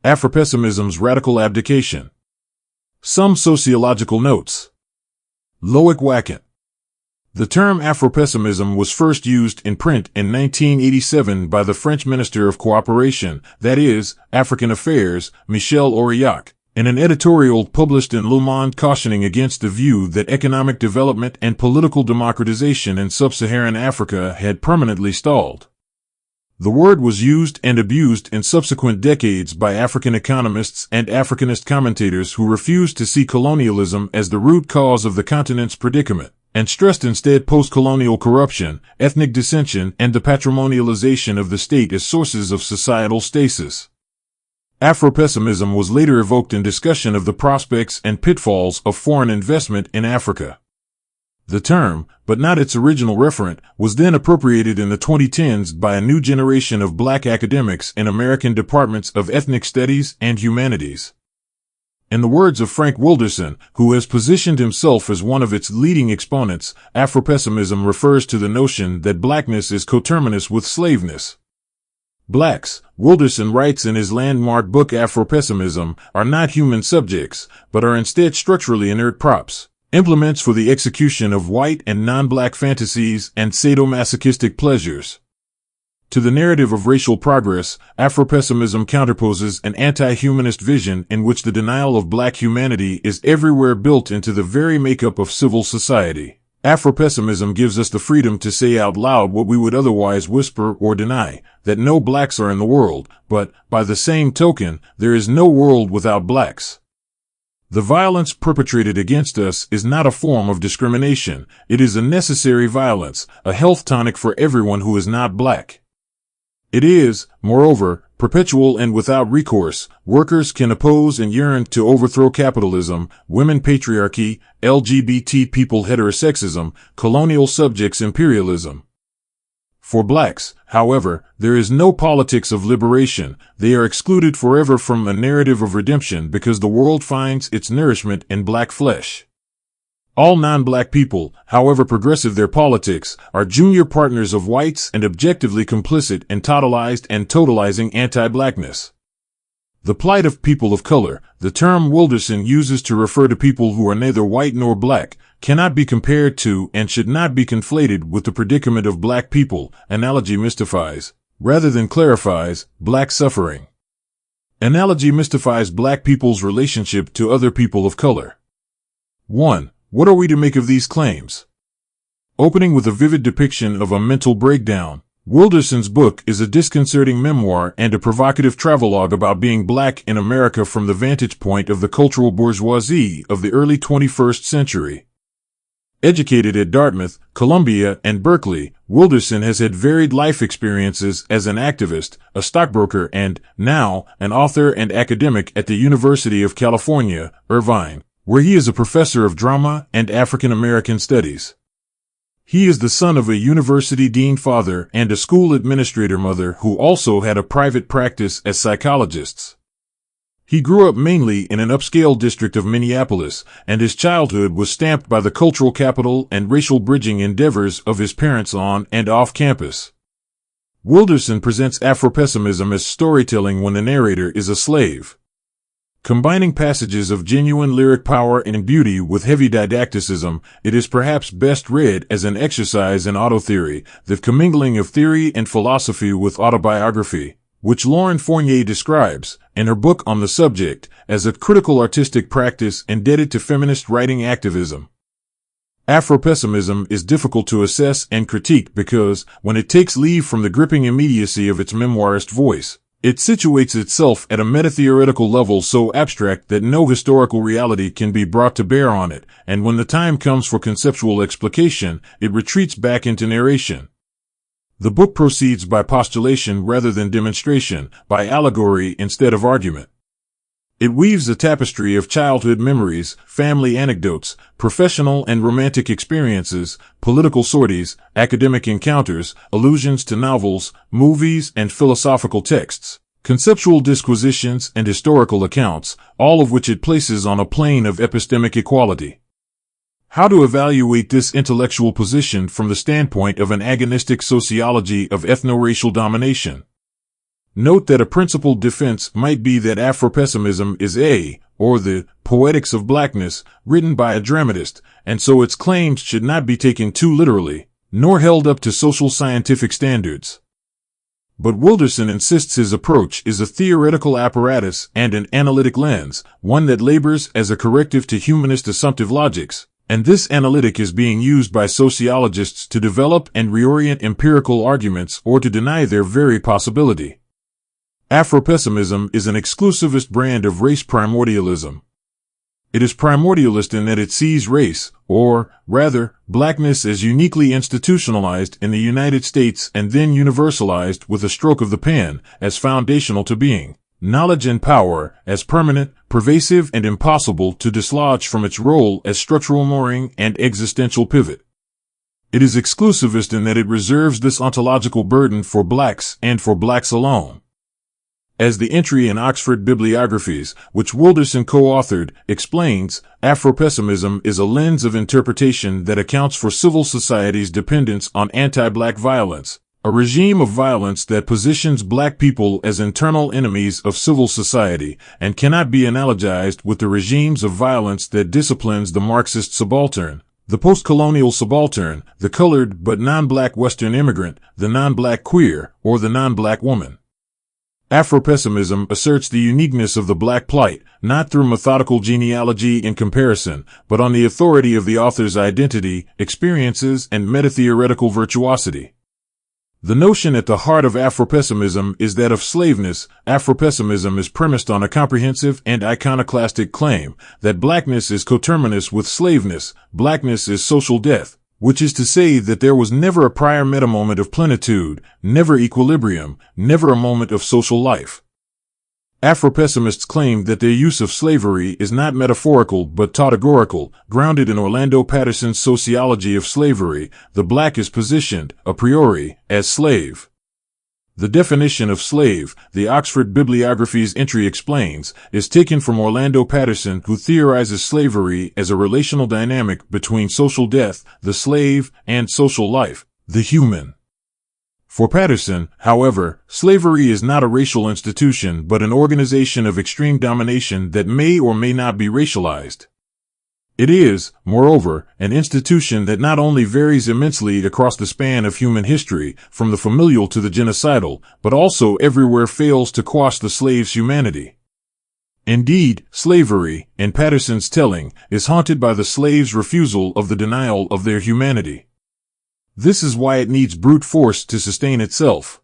Afropessimism's radical abdication. Some sociological notes. Loic Wacquant. The term Afropessimism was first used in print in 1987 by the French Minister of Cooperation, that is, African Affairs, Michel Aurillac, in an editorial published in Le Monde cautioning against the view that economic development and political democratization in sub-Saharan Africa had permanently stalled. The word was used and abused in subsequent decades by African economists and Africanist commentators who refused to see colonialism as the root cause of the continent's predicament, and stressed instead postcolonial corruption, ethnic dissension, and the patrimonialization of the state as sources of societal stasis. Afropessimism was later evoked in discussion of the prospects and pitfalls of foreign investment in Africa. The term, but not its original referent, was then appropriated in the 2010s by a new generation of black academics in American departments of ethnic studies and humanities. In the words of Frank Wilderson, who has positioned himself as one of its leading exponents, Afropessimism refers to the notion that blackness is coterminous with slaveness. Blacks, Wilderson writes in his landmark book Afropessimism, are not human subjects, but are instead structurally inert props, implements for the execution of white and non-black fantasies and sadomasochistic pleasures. To the narrative of racial progress, Afropessimism counterposes an anti-humanist vision in which the denial of black humanity is everywhere built into the very makeup of civil society. Afropessimism gives us the freedom to say out loud what we would otherwise whisper or deny, that no blacks are in the world, but, by the same token, there is no world without blacks. The violence perpetrated against us is not a form of discrimination, it is a necessary violence, a health tonic for everyone who is not black. It is, moreover, perpetual and without recourse. Workers can oppose and yearn to overthrow capitalism, women patriarchy, LGBT people heterosexism, colonial subjects imperialism. For blacks, however, there is no politics of liberation. They are excluded forever from a narrative of redemption because the world finds its nourishment in black flesh. All non-black people, however progressive their politics, are junior partners of whites and objectively complicit in totalized and totalizing anti-blackness. The plight of people of color, the term Wilderson uses to refer to people who are neither white nor black, cannot be compared to and should not be conflated with the predicament of black people. Analogy mystifies, rather than clarifies, black suffering. Analogy mystifies black people's relationship to other people of color. 1. What are we to make of these claims? Opening with a vivid depiction of a mental breakdown, Wilderson's book is a disconcerting memoir and a provocative travelogue about being black in America from the vantage point of the cultural bourgeoisie of the early 21st century. Educated at Dartmouth, Columbia, and Berkeley, Wilderson has had varied life experiences as an activist, a stockbroker, and, now, an author and academic at the University of California, Irvine, where he is a professor of drama and African American studies. He is the son of a university dean father and a school administrator mother who also had a private practice as psychologists. He grew up mainly in an upscale district of Minneapolis, and his childhood was stamped by the cultural capital and racial bridging endeavors of his parents on and off campus. Wilderson presents Afropessimism as storytelling when the narrator is a slave. Combining passages of genuine lyric power and beauty with heavy didacticism, it is perhaps best read as an exercise in autotheory, the commingling of theory and philosophy with autobiography, which Lauren Fournier describes, in her book on the subject, as a critical artistic practice indebted to feminist writing activism. Afropessimism is difficult to assess and critique because, when it takes leave from the gripping immediacy of its memoirist voice, it situates itself at a metatheoretical level so abstract that no historical reality can be brought to bear on it, and when the time comes for conceptual explication, it retreats back into narration. The book proceeds by postulation rather than demonstration, by allegory instead of argument. It weaves a tapestry of childhood memories, family anecdotes, professional and romantic experiences, political sorties, academic encounters, allusions to novels, movies, and philosophical texts, conceptual disquisitions and historical accounts, all of which it places on a plane of epistemic equality. How to evaluate this intellectual position from the standpoint of an agonistic sociology of ethno-racial domination? Note that a principled defense might be that Afropessimism is or the poetics of blackness, written by a dramatist, and so its claims should not be taken too literally, nor held up to social scientific standards. But Wilderson insists his approach is a theoretical apparatus and an analytic lens, one that labors as a corrective to humanist assumptive logics, and this analytic is being used by sociologists to develop and reorient empirical arguments or to deny their very possibility. Afropessimism is an exclusivist brand of race primordialism. It is primordialist in that it sees race, or, rather, blackness as uniquely institutionalized in the United States and then universalized with a stroke of the pen, as foundational to being, knowledge and power, as permanent, pervasive and impossible to dislodge from its role as structural mooring and existential pivot. It is exclusivist in that it reserves this ontological burden for blacks and for blacks alone. As the entry in Oxford Bibliographies, which Wilderson co-authored, explains, Afropessimism is a lens of interpretation that accounts for civil society's dependence on anti-black violence, a regime of violence that positions black people as internal enemies of civil society and cannot be analogized with the regimes of violence that disciplines the Marxist subaltern, the postcolonial subaltern, the colored but non-black Western immigrant, the non-black queer, or the non-black woman. Afropessimism asserts the uniqueness of the black plight, not through methodical genealogy and comparison, but on the authority of the author's identity, experiences, and meta-theoretical virtuosity. The notion at the heart of Afropessimism is that of slaveness. Afropessimism is premised on a comprehensive and iconoclastic claim that blackness is coterminous with slaveness, blackness is social death, which is to say that there was never a prior meta-moment of plenitude, never equilibrium, never a moment of social life. Afropessimists claim that their use of slavery is not metaphorical but tautogorical, grounded in Orlando Patterson's sociology of slavery. The black is positioned, a priori, as slave. The definition of slave, the Oxford Bibliographies entry explains, is taken from Orlando Patterson, who theorizes slavery as a relational dynamic between social death, the slave, and social life, the human. For Patterson, however, slavery is not a racial institution but an organization of extreme domination that may or may not be racialized. It is, moreover, an institution that not only varies immensely across the span of human history, from the familial to the genocidal, but also everywhere fails to quash the slave's humanity. Indeed, slavery, in Patterson's telling, is haunted by the slave's refusal of the denial of their humanity. This is why it needs brute force to sustain itself.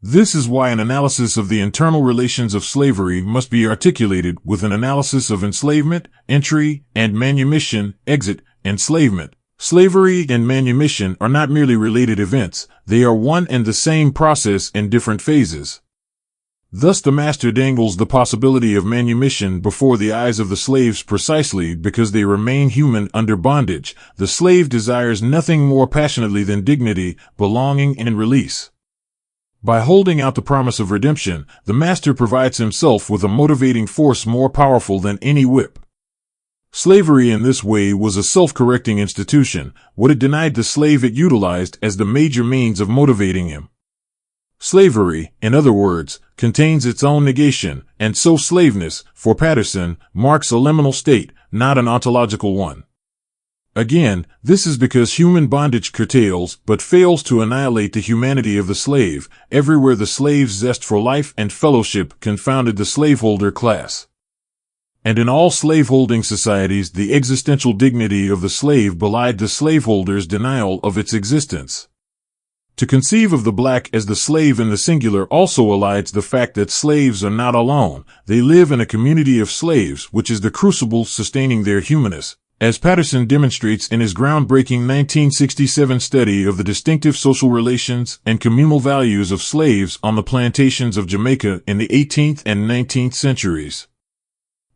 This is why an analysis of the internal relations of slavery must be articulated with an analysis of enslavement, entry, and manumission, exit, enslavement. Slavery and manumission are not merely related events, they are one and the same process in different phases. Thus the master dangles the possibility of manumission before the eyes of the slaves precisely because they remain human under bondage. The slave desires nothing more passionately than dignity, belonging, and release. By holding out the promise of redemption, the master provides himself with a motivating force more powerful than any whip. Slavery in this way was a self-correcting institution. What it denied the slave it utilized as the major means of motivating him. Slavery, in other words, contains its own negation, and so slaveness, for Patterson, marks a liminal state, not an ontological one. Again, this is because human bondage curtails but fails to annihilate the humanity of the slave. Everywhere the slave's zest for life and fellowship confounded the slaveholder class. And in all slaveholding societies the existential dignity of the slave belied the slaveholder's denial of its existence. To conceive of the black as the slave in the singular also elides the fact that slaves are not alone. They live in a community of slaves, which is the crucible sustaining their humanness, as Patterson demonstrates in his groundbreaking 1967 study of the distinctive social relations and communal values of slaves on the plantations of Jamaica in the 18th and 19th centuries.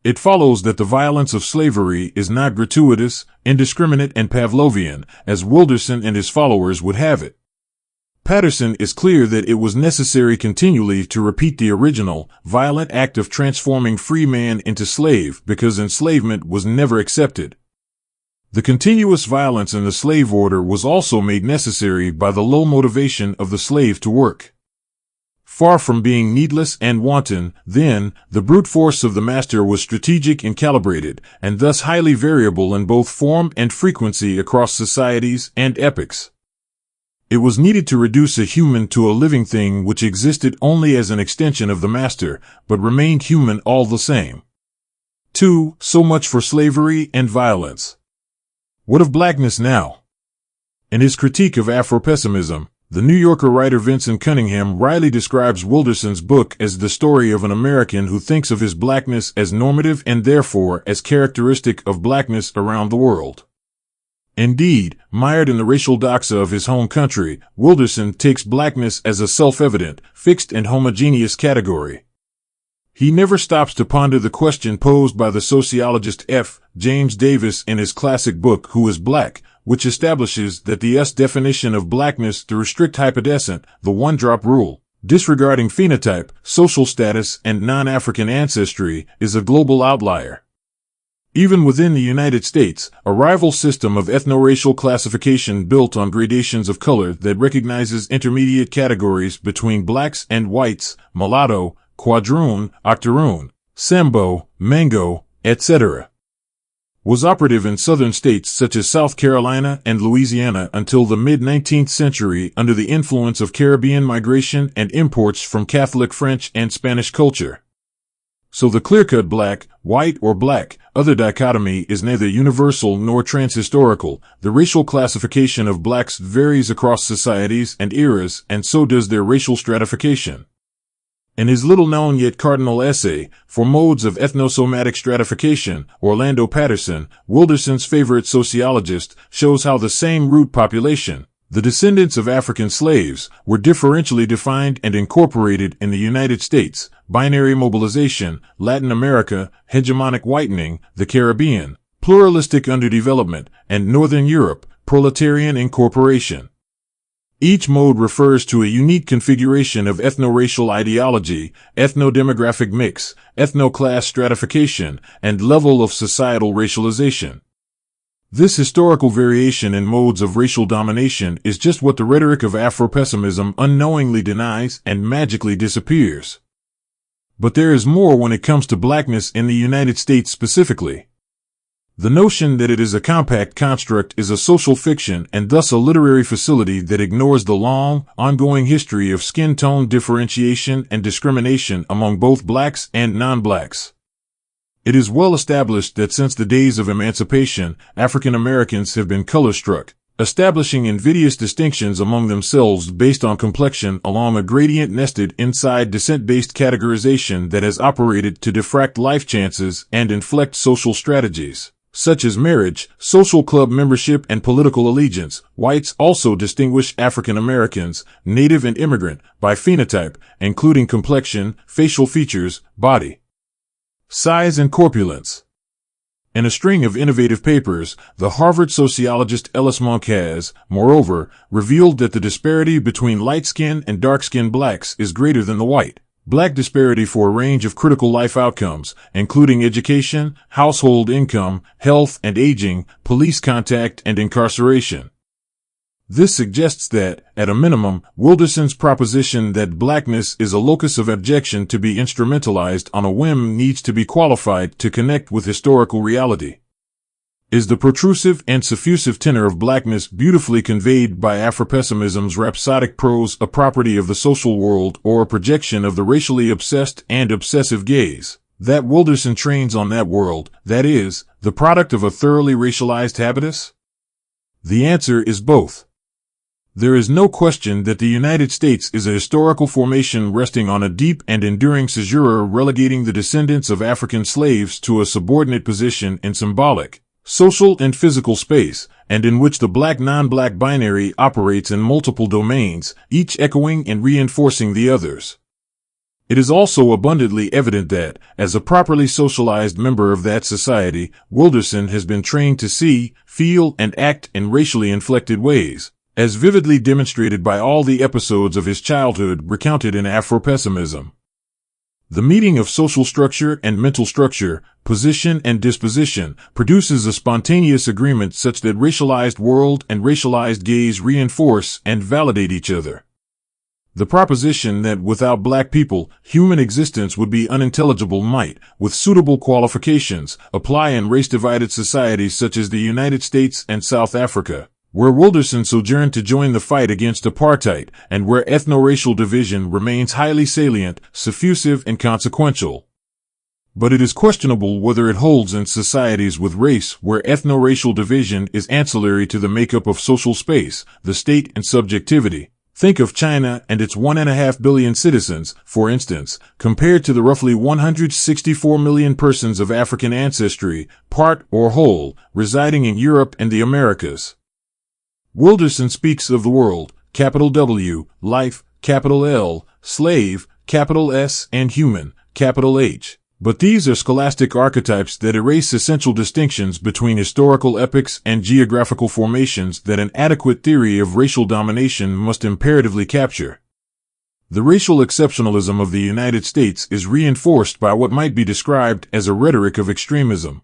It follows that the violence of slavery is not gratuitous, indiscriminate, and Pavlovian, as Wilderson and his followers would have it. Patterson is clear that it was necessary continually to repeat the original, violent act of transforming free man into slave because enslavement was never accepted. The continuous violence in the slave order was also made necessary by the low motivation of the slave to work. Far from being needless and wanton, then, the brute force of the master was strategic and calibrated, and thus highly variable in both form and frequency across societies and epochs. It was needed to reduce a human to a living thing which existed only as an extension of the master, but remained human all the same. 2. So much for slavery and violence. What of blackness now? In his critique of Afropessimism, the New Yorker writer Vincent Cunningham wryly describes Wilderson's book as the story of an American who thinks of his blackness as normative and therefore as characteristic of blackness around the world. Indeed, mired in the racial doxa of his home country, Wilderson takes blackness as a self-evident, fixed and homogeneous category. He never stops to ponder the question posed by the sociologist F. James Davis in his classic book Who is Black?, which establishes that the US definition of blackness through strict hypodescent, the one-drop rule, disregarding phenotype, social status, and non-African ancestry, is a global outlier. Even within the United States, a rival system of ethno-racial classification built on gradations of color that recognizes intermediate categories between blacks and whites, mulatto, quadroon, octoroon, Sambo, Mango, etc., was operative in southern states such as South Carolina and Louisiana until the mid-19th century under the influence of Caribbean migration and imports from Catholic French and Spanish culture. So the clear-cut black, white, or black, other dichotomy is neither universal nor transhistorical. The racial classification of blacks varies across societies and eras, and so does their racial stratification. In his little-known yet cardinal essay, For Modes of Ethnosomatic Stratification, Orlando Patterson, Wilderson's favorite sociologist, shows how the same root population, the descendants of African slaves, were differentially defined and incorporated in the United States, binary mobilization, Latin America, hegemonic whitening, the Caribbean, pluralistic underdevelopment, and Northern Europe, proletarian incorporation. Each mode refers to a unique configuration of ethno-racial ideology, ethno-demographic mix, ethno-class stratification, and level of societal racialization. This historical variation in modes of racial domination is just what the rhetoric of Afropessimism unknowingly denies and magically disappears. But there is more when it comes to blackness in the United States specifically. The notion that it is a compact construct is a social fiction and thus a literary facility that ignores the long, ongoing history of skin tone differentiation and discrimination among both blacks and non-blacks. It is well established that since the days of emancipation, African Americans have been color-struck, establishing invidious distinctions among themselves based on complexion along a gradient nested inside descent-based categorization that has operated to diffract life chances and inflect social strategies, such as marriage, social club membership, and political allegiance. Whites also distinguish African Americans, native and immigrant, by phenotype, including complexion, facial features, body size, and corpulence. In a string of innovative papers, the Harvard sociologist Ellis Monquez, moreover, revealed that the disparity between light-skinned and dark-skinned blacks is greater than the white-black disparity for a range of critical life outcomes, including education, household income, health and aging, police contact, and incarceration. This suggests that, at a minimum, Wilderson's proposition that blackness is a locus of abjection to be instrumentalized on a whim needs to be qualified to connect with historical reality. Is the protrusive and suffusive tenor of blackness beautifully conveyed by Afropessimism's rhapsodic prose a property of the social world or a projection of the racially obsessed and obsessive gaze that Wilderson trains on that world, that is, the product of a thoroughly racialized habitus? The answer is both. There is no question that the United States is a historical formation resting on a deep and enduring caesura relegating the descendants of African slaves to a subordinate position in symbolic, social, and physical space, and in which the black-non-black binary operates in multiple domains, each echoing and reinforcing the others. It is also abundantly evident that, as a properly socialized member of that society, Wilderson has been trained to see, feel, and act in racially inflected ways, as vividly demonstrated by all the episodes of his childhood recounted in Afropessimism. The meeting of social structure and mental structure, position and disposition, produces a spontaneous agreement such that racialized world and racialized gaze reinforce and validate each other. The proposition that without black people, human existence would be unintelligible might, with suitable qualifications, apply in race-divided societies such as the United States and South Africa, where Wilderson sojourned to join the fight against apartheid, and where ethno-racial division remains highly salient, suffusive, and consequential. But it is questionable whether it holds in societies with race where ethno-racial division is ancillary to the makeup of social space, the state, and subjectivity. Think of China and its 1.5 billion citizens, for instance, compared to the roughly 164 million persons of African ancestry, part or whole, residing in Europe and the Americas. Wilderson speaks of the world, capital W, life, capital L, slave, capital S, and human, capital H. But these are scholastic archetypes that erase essential distinctions between historical epochs and geographical formations that an adequate theory of racial domination must imperatively capture. The racial exceptionalism of the United States is reinforced by what might be described as a rhetoric of extremism.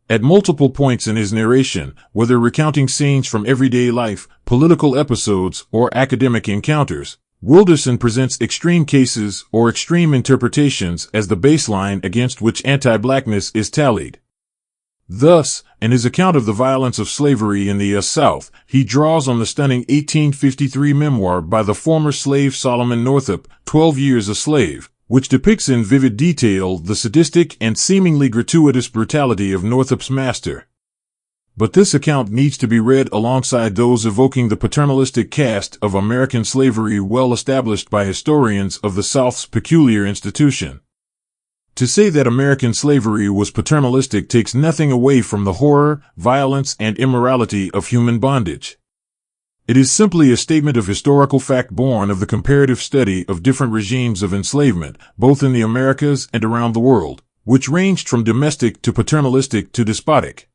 At multiple points in his narration, whether recounting scenes from everyday life, political episodes, or academic encounters, Wilderson presents extreme cases or extreme interpretations as the baseline against which anti-blackness is tallied. Thus, in his account of the violence of slavery in the South, he draws on the stunning 1853 memoir by the former slave Solomon Northup, 12 Years a Slave, which depicts in vivid detail the sadistic and seemingly gratuitous brutality of Northup's master. But this account needs to be read alongside those evoking the paternalistic cast of American slavery well established by historians of the South's peculiar institution. To say that American slavery was paternalistic takes nothing away from the horror, violence, and immorality of human bondage. It is simply a statement of historical fact born of the comparative study of different regimes of enslavement, both in the Americas and around the world, which ranged from domestic to paternalistic to despotic.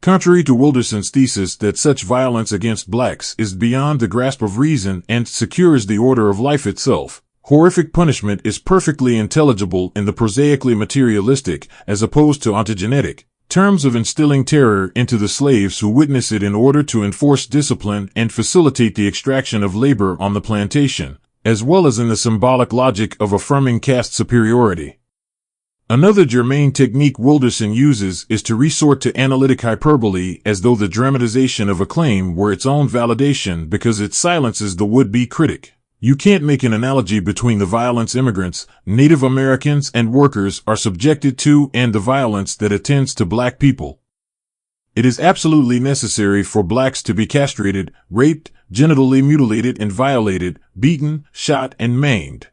Contrary to Wilderson's thesis that such violence against blacks is beyond the grasp of reason and secures the order of life itself, horrific punishment is perfectly intelligible in the prosaically materialistic, as opposed to ontogenetic, terms of instilling terror into the slaves who witness it in order to enforce discipline and facilitate the extraction of labor on the plantation, as well as in the symbolic logic of affirming caste superiority. Another germane technique Wilderson uses is to resort to analytic hyperbole as though the dramatization of a claim were its own validation because it silences the would-be critic. You can't make an analogy between the violence immigrants, Native Americans, and workers are subjected to and the violence that attends to black people. It is absolutely necessary for blacks to be castrated, raped, genitally mutilated and violated, beaten, shot, and maimed.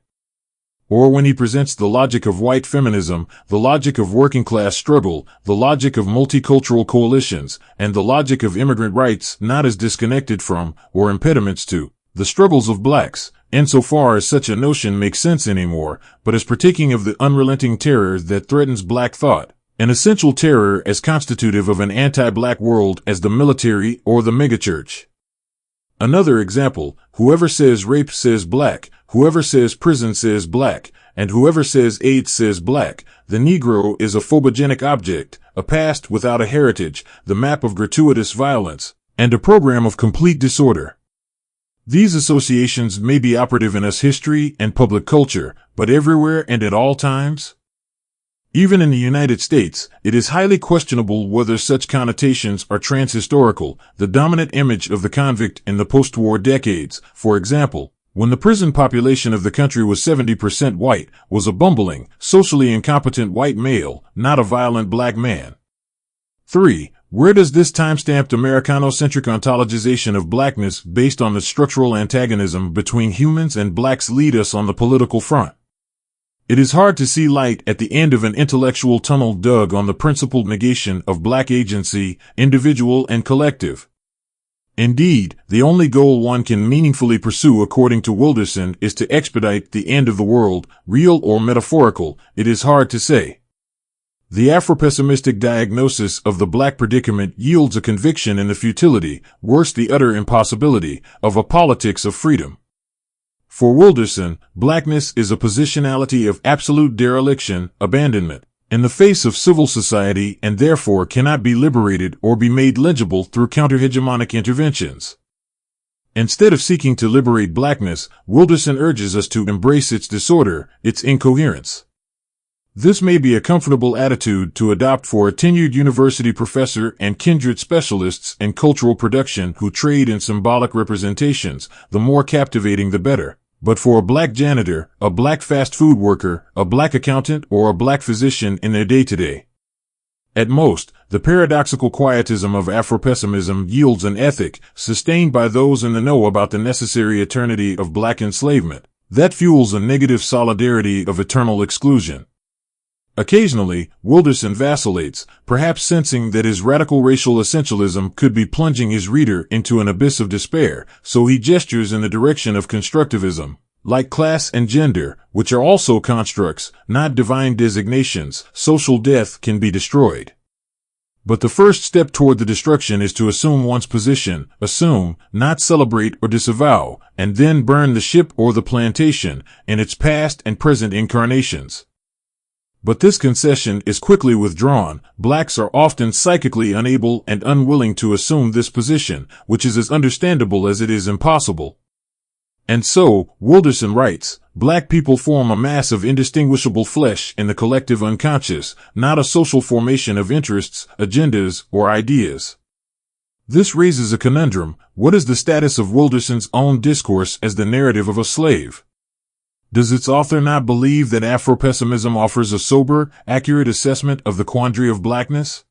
Or when he presents the logic of white feminism, the logic of working-class struggle, the logic of multicultural coalitions, and the logic of immigrant rights not as disconnected from, or impediments to, the struggles of blacks, insofar as such a notion makes sense anymore, but as partaking of the unrelenting terror that threatens black thought, an essential terror as constitutive of an anti-black world as the military or the megachurch. Another example, whoever says rape says black, whoever says prison says black, and whoever says AIDS says black. The Negro is a phobogenic object, a past without a heritage, the map of gratuitous violence, and a program of complete disorder. These associations may be operative in us history and public culture, but everywhere and at all times? Even in the United States, it is highly questionable whether such connotations are transhistorical. The dominant image of the convict in the post-war decades, for example, when the prison population of the country was 70% white, was a bumbling, socially incompetent white male, not a violent black man. 3. Where does this time-stamped Americanocentric ontologization of blackness based on the structural antagonism between humans and blacks lead us on the political front? It is hard to see light at the end of an intellectual tunnel dug on the principled negation of black agency, individual and collective. Indeed, the only goal one can meaningfully pursue according to Wilderson is to expedite the end of the world, real or metaphorical, it is hard to say. The Afropessimistic diagnosis of the black predicament yields a conviction in the futility, worse the utter impossibility, of a politics of freedom. For Wilderson, blackness is a positionality of absolute dereliction, abandonment, in the face of civil society and therefore cannot be liberated or be made legible through counter-hegemonic interventions. Instead of seeking to liberate blackness, Wilderson urges us to embrace its disorder, its incoherence. This may be a comfortable attitude to adopt for a tenured university professor and kindred specialists in cultural production who trade in symbolic representations, the more captivating the better. But for a black janitor, a black fast food worker, a black accountant, or a black physician in their day-to-day, at most, the paradoxical quietism of Afropessimism yields an ethic, sustained by those in the know about the necessary eternity of black enslavement, that fuels a negative solidarity of eternal exclusion. Occasionally, Wilderson vacillates, perhaps sensing that his radical racial essentialism could be plunging his reader into an abyss of despair, so he gestures in the direction of constructivism. Like class and gender, which are also constructs, not divine designations, social death can be destroyed. But the first step toward the destruction is to assume one's position, assume, not celebrate or disavow, and then burn the ship or the plantation, in its past and present incarnations. But this concession is quickly withdrawn. Blacks are often psychically unable and unwilling to assume this position, which is as understandable as it is impossible. And so, Wilderson writes, black people form a mass of indistinguishable flesh in the collective unconscious, not a social formation of interests, agendas, or ideas. This raises a conundrum. What is the status of Wilderson's own discourse as the narrative of a slave? Does its author not believe that Afropessimism offers a sober, accurate assessment of the quandary of blackness?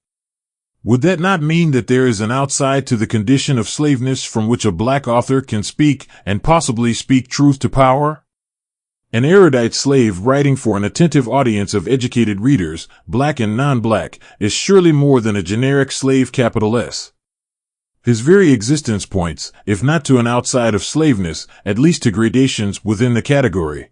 Would that not mean that there is an outside to the condition of slaveness from which a black author can speak, and possibly speak truth to power? An erudite slave writing for an attentive audience of educated readers, black and non-black, is surely more than a generic slave capital S. His very existence points, if not to an outside of slaveness, at least to gradations within the category.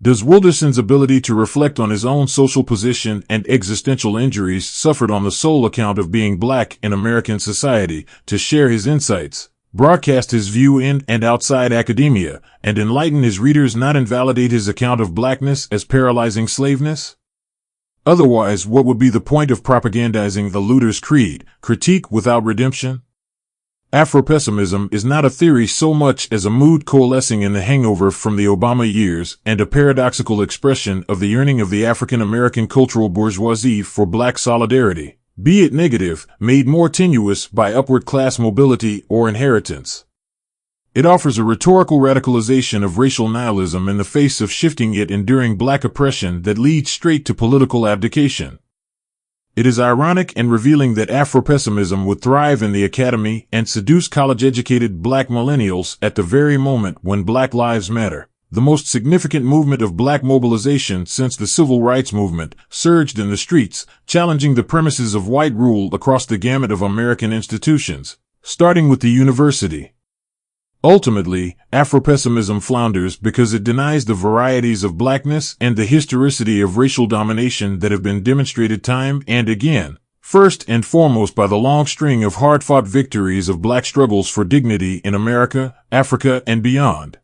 Does Wilderson's ability to reflect on his own social position and existential injuries suffered on the sole account of being black in American society, to share his insights, broadcast his view in and outside academia, and enlighten his readers not invalidate his account of blackness as paralyzing slaveness? Otherwise, what would be the point of propagandizing the looter's creed, critique without redemption? Afropessimism is not a theory so much as a mood coalescing in the hangover from the Obama years and a paradoxical expression of the yearning of the African American cultural bourgeoisie for black solidarity, be it negative, made more tenuous by upward class mobility or inheritance. It offers a rhetorical radicalization of racial nihilism in the face of shifting yet enduring black oppression that leads straight to political abdication. It is ironic and revealing that Afropessimism would thrive in the academy and seduce college-educated black millennials at the very moment when Black Lives Matter, the most significant movement of black mobilization since the Civil Rights Movement, surged in the streets, challenging the premises of white rule across the gamut of American institutions, starting with the university. Ultimately, Afropessimism flounders because it denies the varieties of blackness and the historicity of racial domination that have been demonstrated time and again, first and foremost by the long string of hard-fought victories of black struggles for dignity in America, Africa, and beyond.